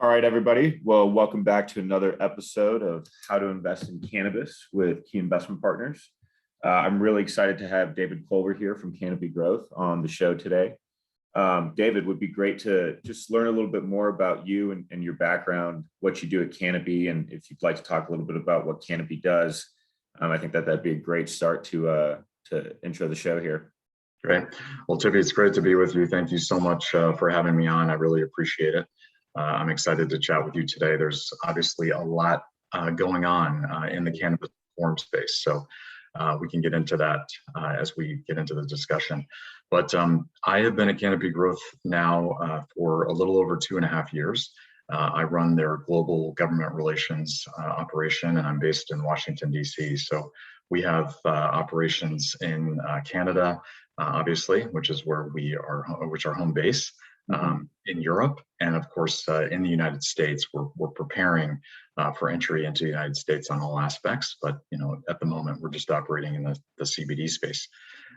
All right, everybody. Well, welcome back to another episode of How to Invest in Cannabis with Key Investment Partners. I'm really excited to have David Culver here from Canopy Growth on the show today. David, would be great to just learn a little bit more about you and your background, what you do at Canopy, and if you'd like to talk a little bit about what Canopy does. I think that'd be a great start to intro the show here. Great. Well, Tippy, it's great to be with you. Thank you so much for having me on. I really appreciate it. I'm excited to chat with you today. There's obviously a lot going on in the cannabis reform space, so we can get into that as we get into the discussion. But I have been at Canopy Growth now for a little over 2.5 years. I run their global government relations operation, and I'm based in Washington, D.C. So we have operations in Canada, obviously, which is where which are home base. In Europe, and of course in the United States. We're preparing for entry into the United States on all aspects, but at the moment we're just operating in the CBD space.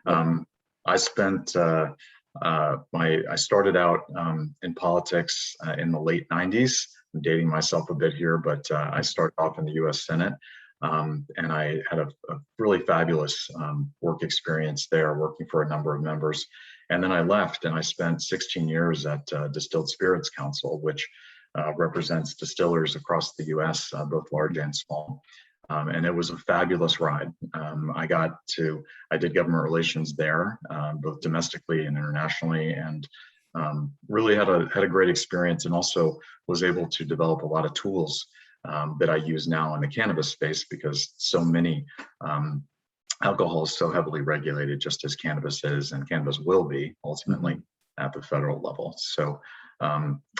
I spent I started out in politics in the late 90s. I'm dating myself a bit here, but I started off in the U.S. Senate, and I had a really fabulous work experience there, working for a number of members. And then I left and I spent 16 years at Distilled Spirits Counsel, which represents distillers across the US, both large and small. And it was a fabulous ride. I did government relations there, both domestically and internationally, and really had a great experience, and also was able to develop a lot of tools that I use now in the cannabis space, because so many alcohol is so heavily regulated, just as cannabis is, and cannabis will be ultimately at the federal level. So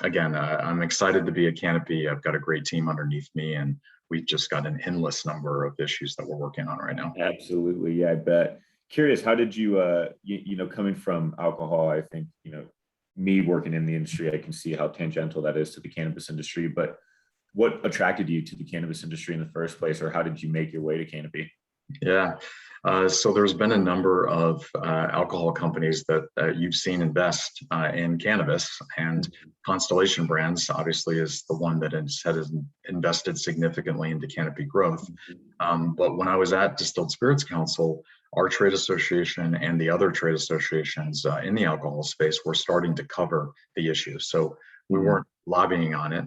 again, I'm excited to be at Canopy. I've got a great team underneath me, and we've just got an endless number of issues that we're working on right now. Absolutely. Yeah, I bet. Curious, how did you, coming from alcohol, I think, me working in the industry, I can see how tangential that is to the cannabis industry, but what attracted you to the cannabis industry in the first place, or how did you make your way to Canopy? Yeah, so there's been a number of alcohol companies that you've seen invest in cannabis, and Constellation Brands obviously is the one that has invested significantly into Canopy Growth. But when I was at Distilled Spirits Counsel, our trade association and the other trade associations in the alcohol space were starting to cover the issue. So we weren't lobbying on it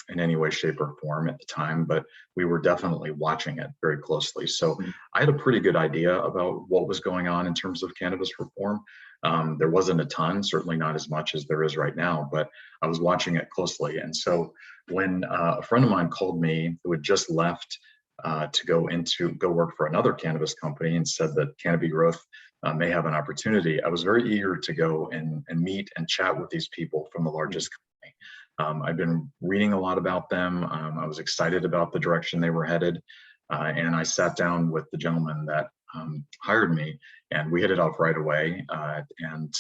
in any way, shape, or form at the time, but we were definitely watching it very closely. So I had a pretty good idea about what was going on in terms of cannabis reform. There wasn't a ton, certainly not as much as there is right now, but I was watching it closely. And so when a friend of mine called me who had just left to go work for another cannabis company, and said that Canopy Growth may have an opportunity, I was very eager to go and meet and chat with these people from the largest company. I've been reading a lot about them. I was excited about the direction they were headed, and I sat down with the gentleman that hired me, and we hit it off right away. And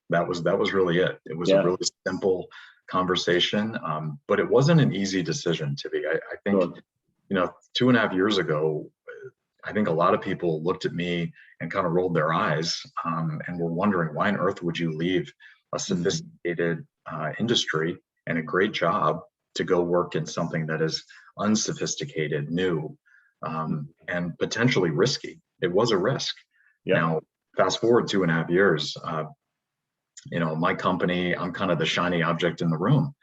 that was really it. It was a really simple conversation, but it wasn't an easy decision to be. I think 2.5 years ago, I think a lot of people looked at me and kind of rolled their eyes and were wondering, why on earth would you leave a sophisticated industry and a great job to go work in something that is unsophisticated, new, and potentially risky? It was a risk. Now, fast forward 2.5 years, my company, I'm kind of the shiny object in the room.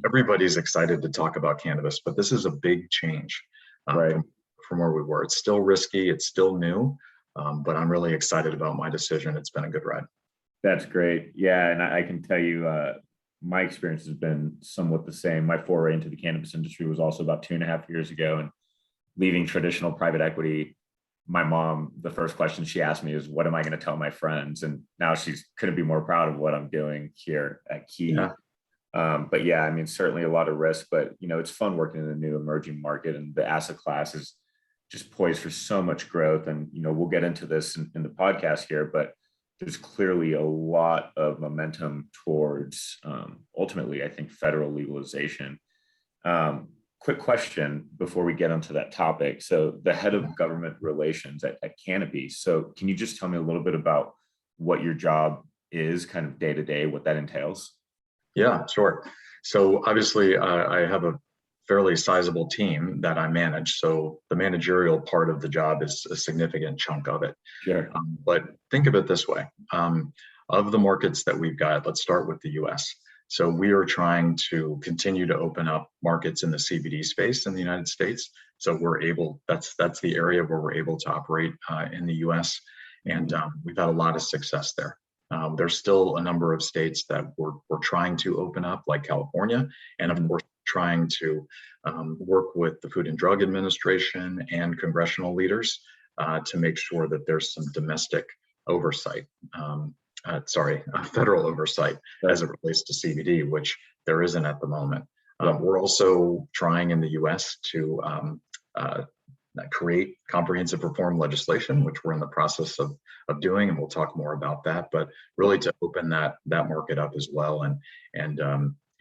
Everybody's excited to talk about cannabis, but this is a big change from where we were. It's still risky, it's still new, but I'm really excited about my decision. It's been a good ride. That's great. Yeah, and I can tell you, my experience has been somewhat the same. My foray into the cannabis industry was also about 2.5 years ago, and leaving traditional private equity. My mom, the first question she asked me is, what am I going to tell my friends? And now she's couldn't be more proud of what I'm doing here at Key. But yeah, I mean, certainly a lot of risk, but it's fun working in a new emerging market, and the asset class is just poised for so much growth. And we'll get into this in the podcast here, but there's clearly a lot of momentum towards ultimately, I think, federal legalization. Quick question before we get onto that topic. So the head of government relations at Canopy. So can you just tell me a little bit about what your job is, kind of day to day, what that entails? Yeah, sure. So obviously, I have a fairly sizable team that I manage. So the managerial part of the job is a significant chunk of it. Sure. But think of it this way. Of the markets that we've got, let's start with the US. So we are trying to continue to open up markets in the CBD space in the United States. So we're able, that's the area where we're able to operate in the US. And we've had a lot of success there. There's still a number of states that we're trying to open up, like California, and of course, trying to work with the Food and Drug Administration and congressional leaders to make sure that there's some domestic oversight, federal oversight as it relates to CBD, which there isn't at the moment. We're also trying in the US to create comprehensive reform legislation, which we're in the process of doing, and we'll talk more about that, but really to open that market up as well, and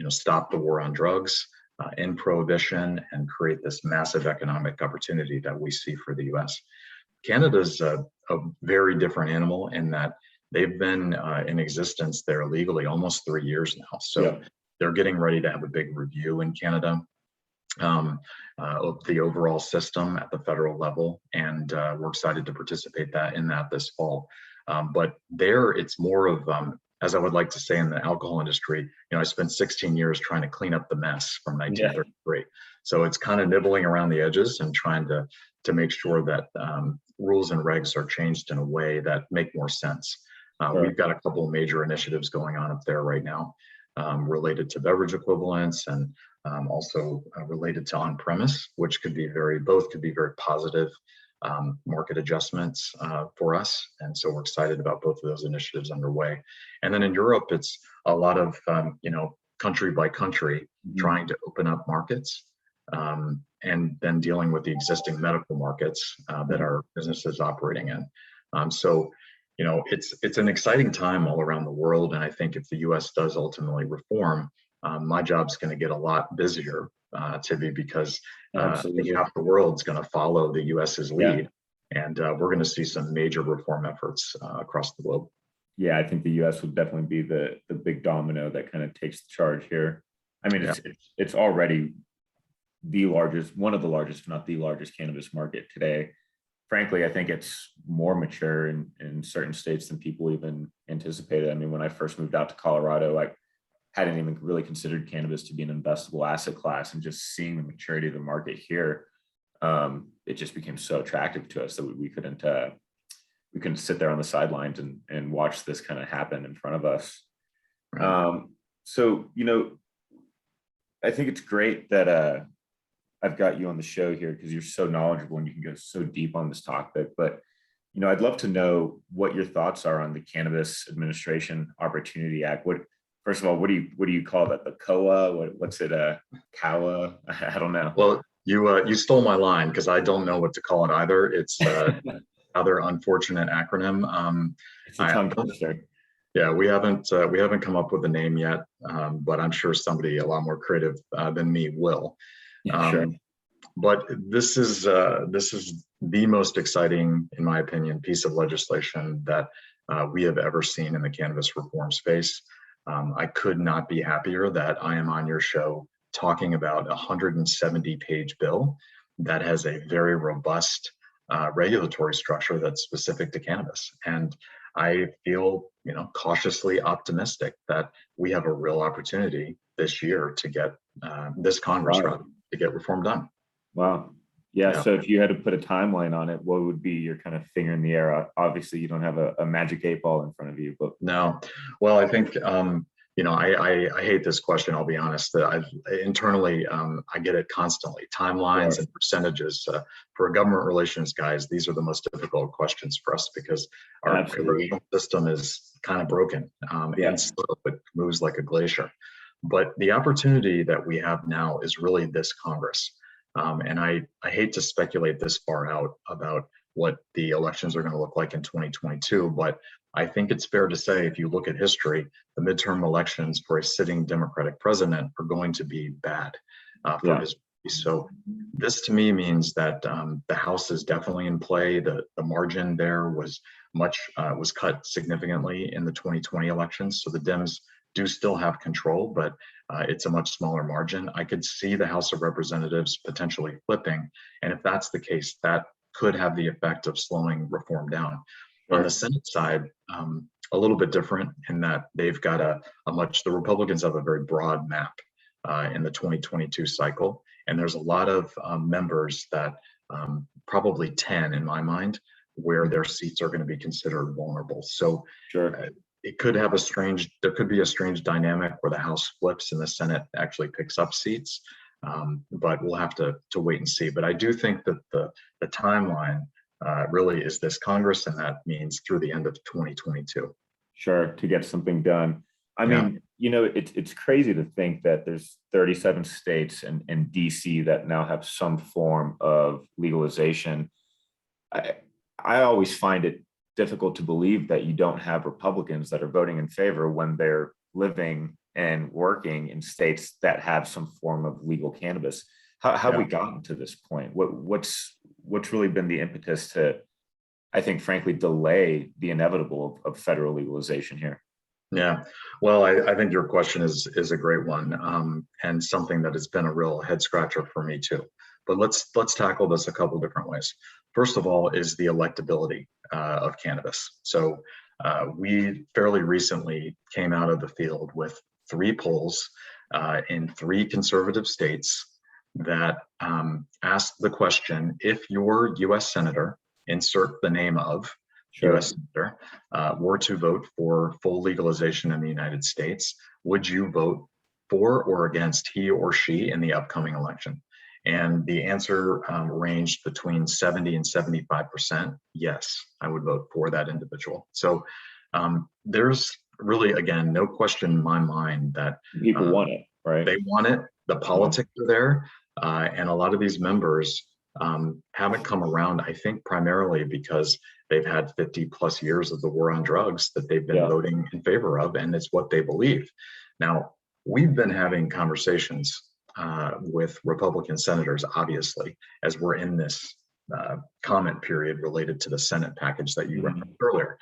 stop the war on drugs, end prohibition, and create this massive economic opportunity that we see for the US. Canada's a very different animal in that they've been in existence there legally almost 3 years now. So they're getting ready to have a big review in Canada of the overall system at the federal level, and we're excited to participate in that this fall. But there, it's more of, as I would like to say in the alcohol industry, I spent 16 years trying to clean up the mess from 1933. So it's kind of nibbling around the edges and trying to make sure that rules and regs are changed in a way that make more sense. We've got a couple of major initiatives going on up there right now related to beverage equivalents and also related to on-premise, which both could be very positive market adjustments for us. And so we're excited about both of those initiatives underway. And then in Europe, it's a lot of, country by country trying to open up markets and then dealing with the existing medical markets that our business is operating in. So it's an exciting time all around the world. And I think if the US does ultimately reform, my job's going to get a lot busier, Tibby, because half the world's going to follow the US's lead. And we're going to see some major reform efforts across the globe. Yeah, I think the US would definitely be the big domino that kind of takes the charge here. I mean, it's already one of the largest, if not the largest cannabis market today. Frankly, I think it's more mature in certain states than people even anticipated. I mean, when I first moved out to Colorado, I hadn't even really considered cannabis to be an investable asset class, and just seeing the maturity of the market here, it just became so attractive to us that we couldn't sit there on the sidelines and watch this kind of happen in front of us. So, I think it's great that I've got you on the show here because you're so knowledgeable and you can go so deep on this topic. But, I'd love to know what your thoughts are on the Cannabis Administration Opportunity Act. First of all, what do you call that? The COA? What's it? COA? I don't know. Well, you stole my line because I don't know what to call it either. It's another unfortunate acronym. It's a tongue twister. Yeah, we haven't come up with a name yet, but I'm sure somebody a lot more creative than me will. Sure. But this is the most exciting, in my opinion, piece of legislation that we have ever seen in the cannabis reform space. I could not be happier that I am on your show talking about a 170-page bill that has a very robust regulatory structure that's specific to cannabis. And I feel, cautiously optimistic that we have a real opportunity this year to get this Congress to get reform done. Wow. Yeah. So if you had to put a timeline on it, what would be your kind of finger in the air? Obviously, you don't have a magic 8 ball in front of you, but no. Well, I think I hate this question. I'll be honest. That internally I get it constantly. Timelines and percentages for government relations guys. These are the most difficult questions for us because our system is kind of broken and slow. It moves like a glacier. But the opportunity that we have now is really this Congress. And I hate to speculate this far out about what the elections are going to look like in 2022, but I think it's fair to say if you look at history, the midterm elections for a sitting Democratic president are going to be bad for history. So this to me means that the House is definitely in play. The margin there was cut significantly in the 2020 elections. So the Dems do still have control, but it's a much smaller margin. I could see the House of Representatives potentially flipping. And if that's the case, that could have the effect of slowing reform down. Sure. On the Senate side, a little bit different in that they've got the Republicans have a very broad map in the 2022 cycle. And there's a lot of members that probably 10 in my mind, where their seats are going to be considered vulnerable. So Sure. It could have there could be a strange dynamic where the House flips and the Senate actually picks up seats. But we'll have to wait and see. But I do think that the timeline really is this Congress, and that means through the end of 2022. Sure, to get something done. I mean, it's crazy to think that there's 37 states and DC that now have some form of legalization. I always find it difficult to believe that you don't have Republicans that are voting in favor when they're living and working in states that have some form of legal cannabis. How have we gotten to this point? What's really been the impetus to, I think, frankly, delay the inevitable of federal legalization here? Yeah, well, I think your question is a great one, and something that has been a real head scratcher for me too. But let's tackle this a couple different ways. First of all, is the electability of cannabis. So we fairly recently came out of the field with 3 polls in 3 conservative states that asked the question: if your U.S. Senator, insert the name of U.S. Senator, were to vote for full legalization in the United States, would you vote for or against he or she in the upcoming election? And the answer ranged between 70 and 75%. Yes, I would vote for that individual. So there's really, again, no question in my mind that people want it, right? They want it. The politics are there. And a lot of these members haven't come around, I think, primarily because they've had 50 plus years of the war on drugs that they've been voting in favor of, and it's what they believe. Now, we've been having conversations with Republican senators, obviously, as we're in this comment period related to the Senate package that you referenced earlier.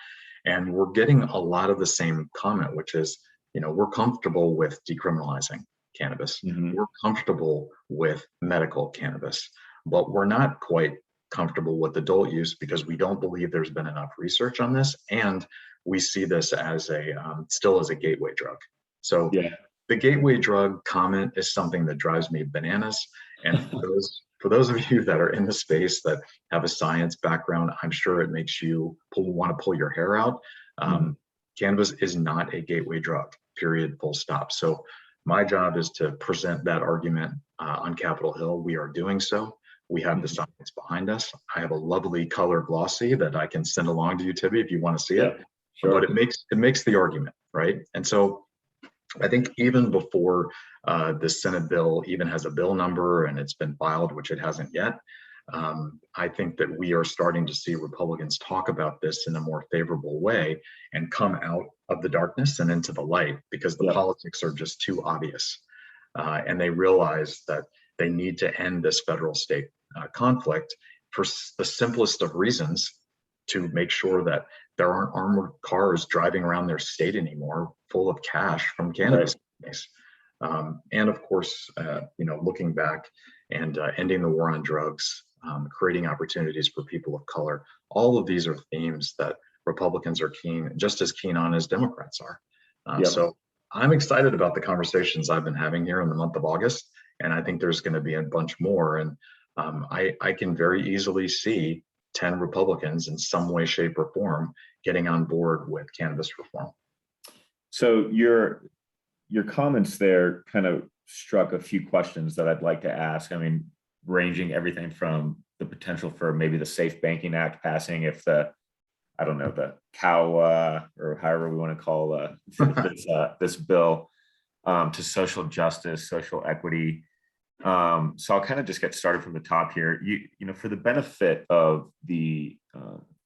And we're getting a lot of the same comment, which is, we're comfortable with decriminalizing cannabis. We're comfortable with medical cannabis, but we're not quite comfortable with adult use because we don't believe there's been enough research on this. And we see this as still as a gateway drug. So the gateway drug comment is something that drives me bananas. And for those of you that are in the space that have a science background, I'm sure it makes you want to pull your hair out. Cannabis is not a gateway drug, period, full stop. So my job is to present that argument on Capitol Hill. We are doing so. We have the science behind us. I have a lovely color glossy that I can send along to you, Tibby, if you want to see it. Sure. But it makes the argument, right? And so I think even before the Senate bill even has a bill number and it's been filed, which it hasn't yet, I think that we are starting to see Republicans talk about this in a more favorable way and come out of the darkness and into the light, because the politics are just too obvious. And they realize that they need to end this federal state conflict for the simplest of reasons, to make sure that there aren't armored cars driving around their state anymore full of cash from cannabis companies. And of course, looking back and ending the war on drugs, creating opportunities for people of color. All of these are themes that Republicans are just as keen on as Democrats are. So I'm excited about the conversations I've been having here in the month of August, and I think there's going to be a bunch more. And I can very easily see 10 Republicans in some way, shape, or form getting on board with cannabis reform. So your comments there kind of struck a few questions that I'd like to ask. I mean, ranging everything from the potential for maybe the Safe Banking Act passing if the cow or however we want to call this bill, to social justice, social equity. So I'll kind of just get started from the top here. For the benefit of the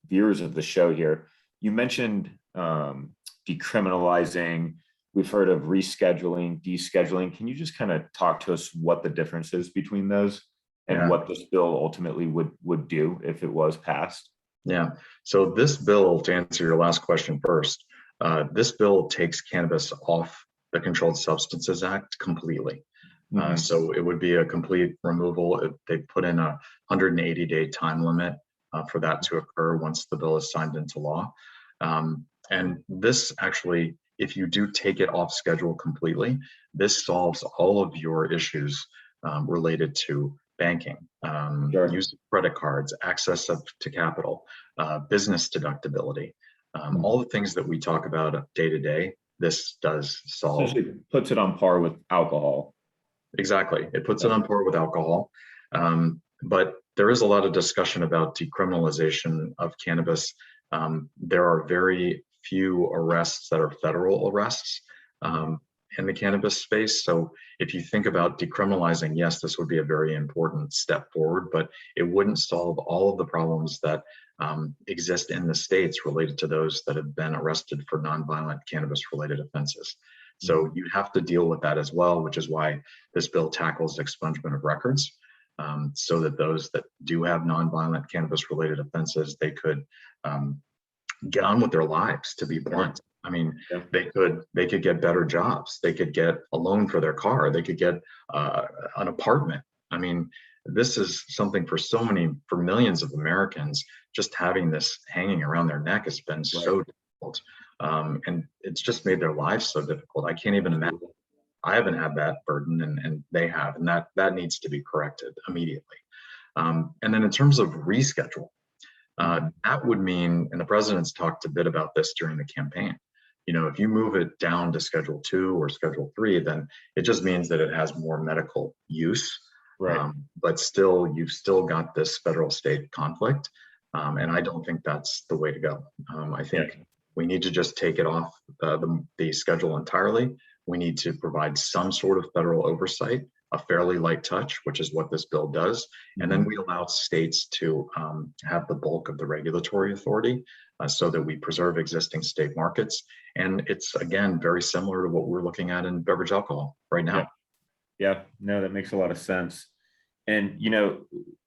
viewers of the show here, you mentioned decriminalizing. We've heard of rescheduling, descheduling. Can you just kind of talk to us what the difference is between those and what this bill ultimately would do if it was passed? Yeah. So this bill, to answer your last question first, this bill takes cannabis off the Controlled Substances Act completely. So it would be a complete removal. They put in a 180-day time limit for that to occur once the bill is signed into law. And this actually, if you do take it off schedule completely, this solves all of your issues related to banking, use of credit cards, access up to capital, business deductibility, all the things that we talk about day to day. This does solve. Essentially puts it on par with alcohol. Exactly. It puts it on par with alcohol. But there is a lot of discussion about decriminalization of cannabis. There are very few arrests that are federal arrests in the cannabis space. So if you think about decriminalizing, yes, this would be a very important step forward, but it wouldn't solve all of the problems that exist in the states related to those that have been arrested for nonviolent cannabis-related offenses. So you have to deal with that as well, which is why this bill tackles expungement of records, so that those that do have nonviolent cannabis-related offenses, they could get on with their lives, to be blunt. I mean, they could get better jobs. They could get a loan for their car. They could get an apartment. I mean, this is something for millions of Americans. Just having this hanging around their neck has been so difficult, and it's just made their lives so difficult. I can't even imagine. I haven't had that burden, and they have, and that needs to be corrected immediately. And then in terms of reschedule, that would mean, and the president's talked a bit about this during the campaign, you know, if you move it down to Schedule 2 or Schedule 3, then it just means that it has more medical use. But still, you've still got this federal state conflict. And I don't think that's the way to go. I think we need to just take it off the schedule entirely. We need to provide some sort of federal oversight, a fairly light touch, which is what this bill does. And then we allow states to have the bulk of the regulatory authority so that we preserve existing state markets. And it's, again, very similar to what we're looking at in beverage alcohol right now. Yeah, no, that makes a lot of sense. And, you know,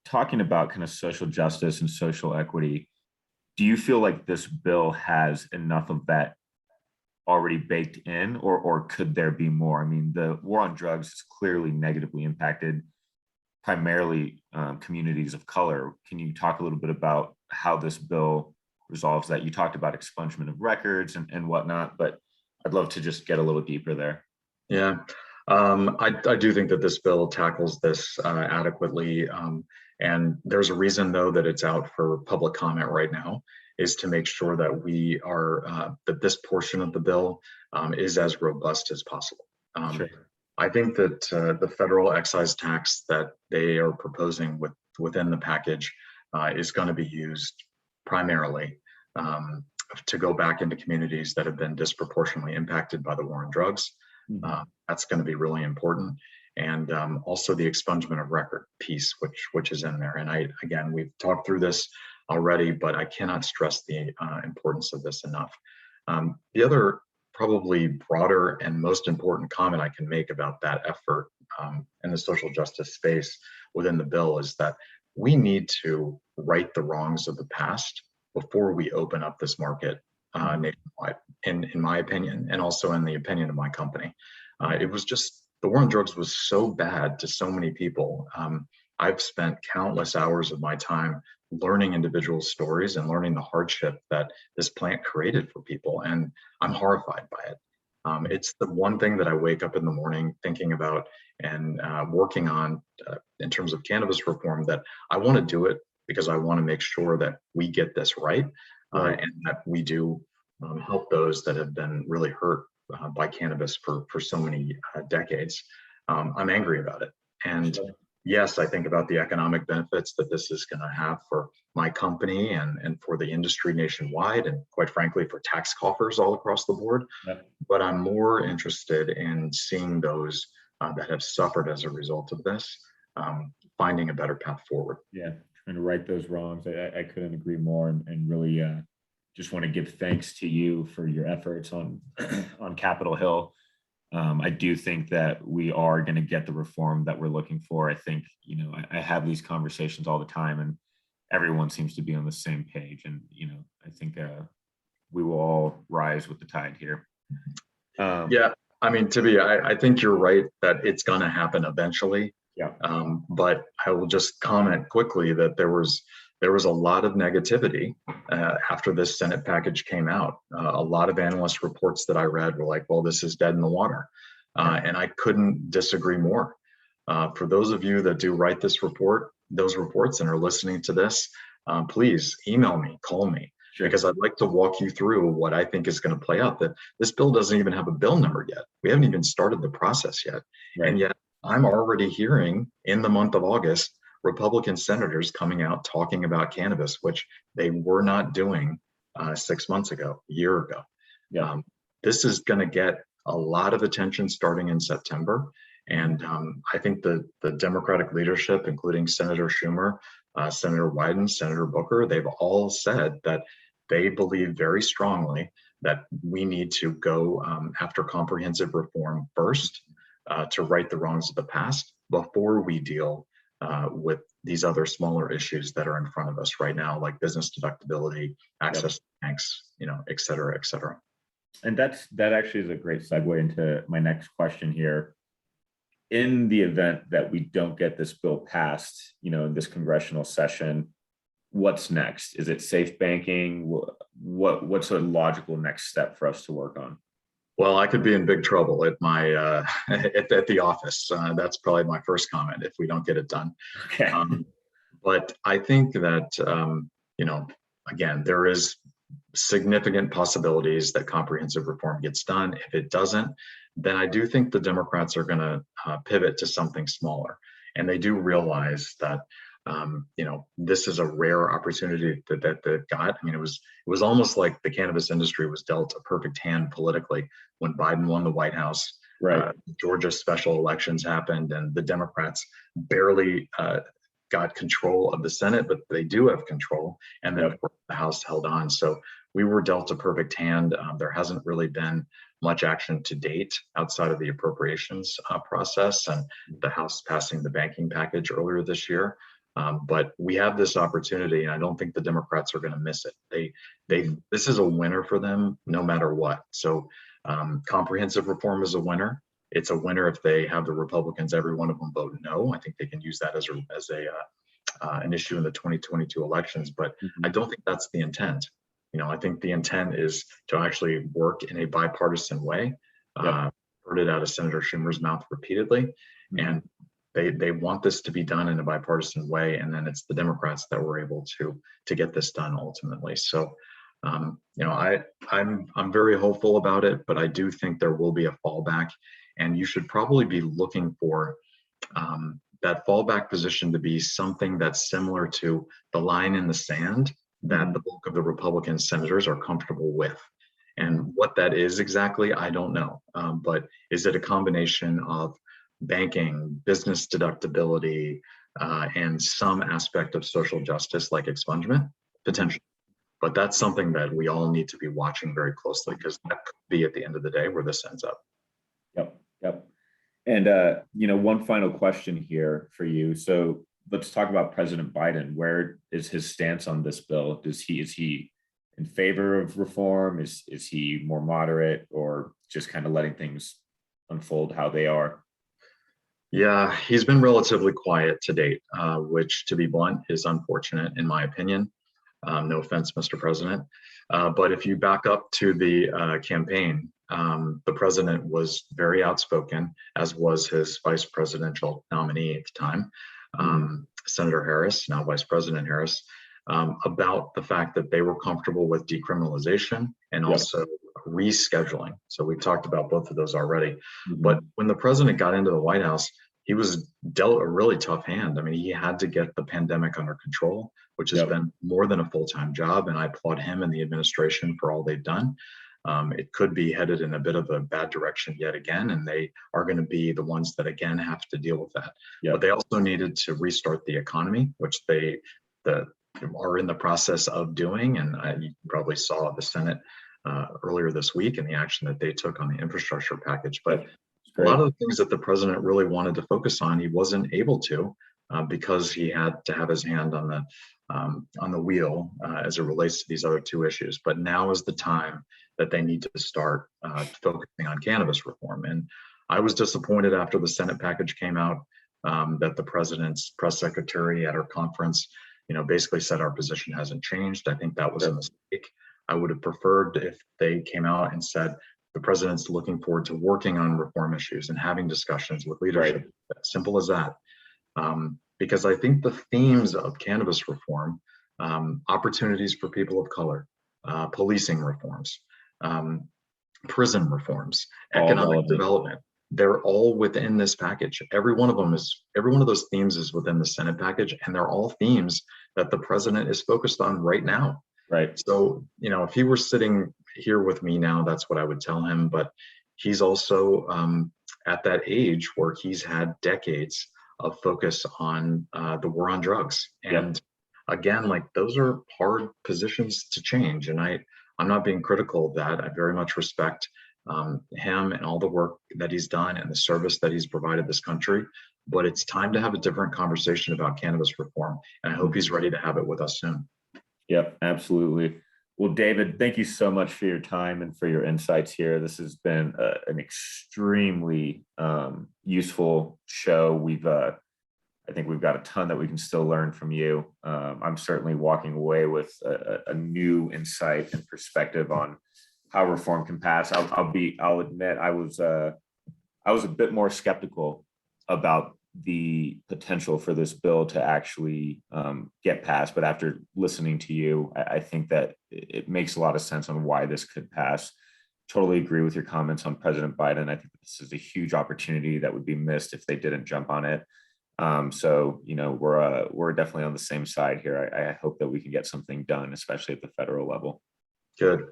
talking about kind of social justice and social equity, do you feel like this bill has enough of that already baked in, or could there be more? I mean, the war on drugs has clearly negatively impacted primarily communities of color. Can you talk a little bit about how this bill resolves that? You talked about expungement of records and whatnot, but I'd love to just get a little deeper there. Yeah, I do think that this bill tackles this adequately. And there's a reason, though, that it's out for public comment right now, is to make sure that we are, that this portion of the bill is as robust as possible. I think that the federal excise tax that they are proposing within the package is going to be used primarily to go back into communities that have been disproportionately impacted by the war on drugs. That's going to be really important. And also the expungement of record piece, which is in there. And again, we've talked through this already, but I cannot stress the importance of this enough. The other probably broader and most important comment I can make about that effort in the social justice space within the bill is that we need to right the wrongs of the past before we open up this market nationwide, in my opinion, and also in the opinion of my company. It was just, the war on drugs was so bad to so many people. I've spent countless hours of my time learning individual stories and learning the hardship that this plant created for people, and I'm horrified by it. It's the one thing that I wake up in the morning thinking about and working on in terms of cannabis reform, that I want to do it because I want to make sure that we get this right, and that we do help those that have been really hurt by cannabis for so many decades. I'm angry about it. And yes, I think about the economic benefits that this is going to have for my company and for the industry nationwide, and quite frankly, for tax coffers all across the board. But I'm more interested in seeing those that have suffered as a result of this, finding a better path forward. Yeah, trying to right those wrongs. I couldn't agree more, and really just want to give thanks to you for your efforts on Capitol Hill. I do think that we are going to get the reform that we're looking for. I think, you know, I have these conversations all the time, and everyone seems to be on the same page. And, you know, I think we will all rise with the tide here. Yeah, I mean, I think you're right that it's going to happen eventually. Yeah. But I will just comment quickly that there was a lot of negativity after this Senate package came out. A lot of analyst reports that I read were like, well, this is dead in the water. And I couldn't disagree more. For those of you that do write those reports and are listening to this, please email me, call me, because I'd like to walk you through what I think is going to play out. That this bill doesn't even have a bill number yet. We haven't even started the process yet. Right. And yet I'm already hearing in the month of August, Republican senators coming out talking about cannabis, which they were not doing 6 months ago, a year ago. Yeah. This is going to get a lot of attention starting in September. And I think the Democratic leadership, including Senator Schumer, Senator Wyden, Senator Booker, they've all said that they believe very strongly that we need to go after comprehensive reform first to right the wrongs of the past before we deal with these other smaller issues that are in front of us right now, like business deductibility, access to banks, et cetera, et cetera. And that actually is a great segue into my next question here. In the event that we don't get this bill passed, in this congressional session, what's next? Is it safe banking? What's a logical next step for us to work on? Well, I could be in big trouble at my at the office. That's probably my first comment if we don't get it done. Okay. But I think that again, there is significant possibilities that comprehensive reform gets done. If it doesn't, then I do think the Democrats are going to pivot to something smaller, and they do realize that this is a rare opportunity that got. I mean, it was almost like the cannabis industry was dealt a perfect hand politically when Biden won the White House. Right. Georgia special elections happened, and the Democrats barely got control of the Senate, but they do have control. And then, of course, the House held on. So we were dealt a perfect hand. There hasn't really been much action to date outside of the appropriations process and the House passing the banking package earlier this year. But we have this opportunity, and I don't think the Democrats are going to miss it. This is a winner for them, no matter what. So comprehensive reform is a winner. It's a winner if they have the Republicans, every one of them vote no. I think they can use that as an issue in the 2022 elections, but I don't think that's the intent. I think the intent is to actually work in a bipartisan way. Heard it out of Senator Schumer's mouth repeatedly, and they want this to be done in a bipartisan way, and then it's the Democrats that were able to get this done ultimately. So, I'm very hopeful about it, but I do think there will be a fallback, and you should probably be looking for that fallback position to be something that's similar to the line in the sand that the bulk of the Republican senators are comfortable with. And what that is exactly, I don't know. But is it a combination of banking, business deductibility, and some aspect of social justice like expungement? Potentially. But that's something that we all need to be watching very closely, because that could be at the end of the day where this ends up. Yep. And, one final question here for you. So let's talk about President Biden. Where is his stance on this bill? Is he in favor of reform? Is he more moderate, or just kind of letting things unfold how they are? Yeah, he's been relatively quiet to date, which, to be blunt, is unfortunate in my opinion. No offense, Mr. President. But if you back up to the campaign, the president was very outspoken, as was his vice presidential nominee at the time, Senator Harris, now Vice President Harris, about the fact that they were comfortable with decriminalization and also rescheduling. So we've talked about both of those already. But when the president got into the White House, he was dealt a really tough hand. I mean, he had to get the pandemic under control, which has been more than a full-time job. And I applaud him and the administration for all they've done. It could be headed in a bit of a bad direction yet again, and they are going to be the ones that again have to deal with that. But they also needed to restart the economy, which they are in the process of doing. And you probably saw the Senate earlier this week and the action that they took on the infrastructure package. But a lot of the things that the president really wanted to focus on, he wasn't able to because he had to have his hand on the wheel as it relates to these other two issues. But now is the time that they need to start focusing on cannabis reform. And I was disappointed after the Senate package came out that the president's press secretary at our conference, basically said our position hasn't changed. I think that was a mistake. I would have preferred if they came out and said the president's looking forward to working on reform issues and having discussions with leadership. Right. Simple as that. Because I think the themes of cannabis reform, opportunities for people of color, policing reforms, prison reforms, economic development, they're all within this package. Every one of those themes is within the Senate package, and they're all themes that the president is focused on right now. Right. So, if he were sitting here with me now, that's what I would tell him. But he's also at that age where he's had decades of focus on the war on drugs. And again, like, those are hard positions to change. And I'm not being critical of that. I very much respect him and all the work that he's done and the service that he's provided this country. But it's time to have a different conversation about cannabis reform. And I hope he's ready to have it with us soon. Yep, absolutely. Well, David, thank you so much for your time and for your insights here. This has been an extremely useful show. I think we've got a ton that we can still learn from you. I'm certainly walking away with a new insight and perspective on how reform can pass. I'll admit I was a bit more skeptical about the potential for this bill to actually get passed, but after listening to you, I think that it makes a lot of sense on why this could pass. Totally agree with your comments on President Biden. I think this is a huge opportunity that would be missed if they didn't jump on it. So we're definitely on the same side here. I hope that we can get something done, especially at the federal level. Good.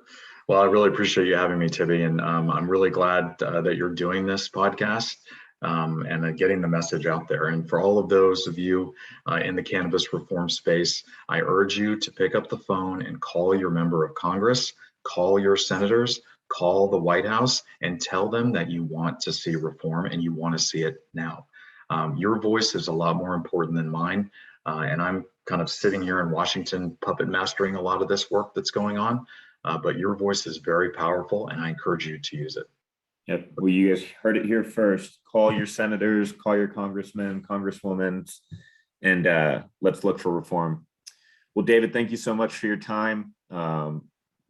Well, I really appreciate you having me, Tibby, and I'm really glad that you're doing this podcast and getting the message out there. And for all of those of you in the cannabis reform space, I urge you to pick up the phone and call your member of Congress, call your senators, call the White House, and tell them that you want to see reform and you want to see it now. Your voice is a lot more important than mine. And I'm kind of sitting here in Washington, puppet mastering a lot of this work that's going on. But your voice is very powerful, and I encourage you to use it. Yep. Well, you guys heard it here first. Call your senators, call your congressmen, congresswomen, and let's look for reform. Well, David, thank you so much for your time.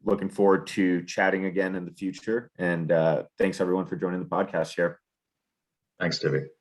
Looking forward to chatting again in the future. And thanks, everyone, for joining the podcast here. Thanks, Tibby.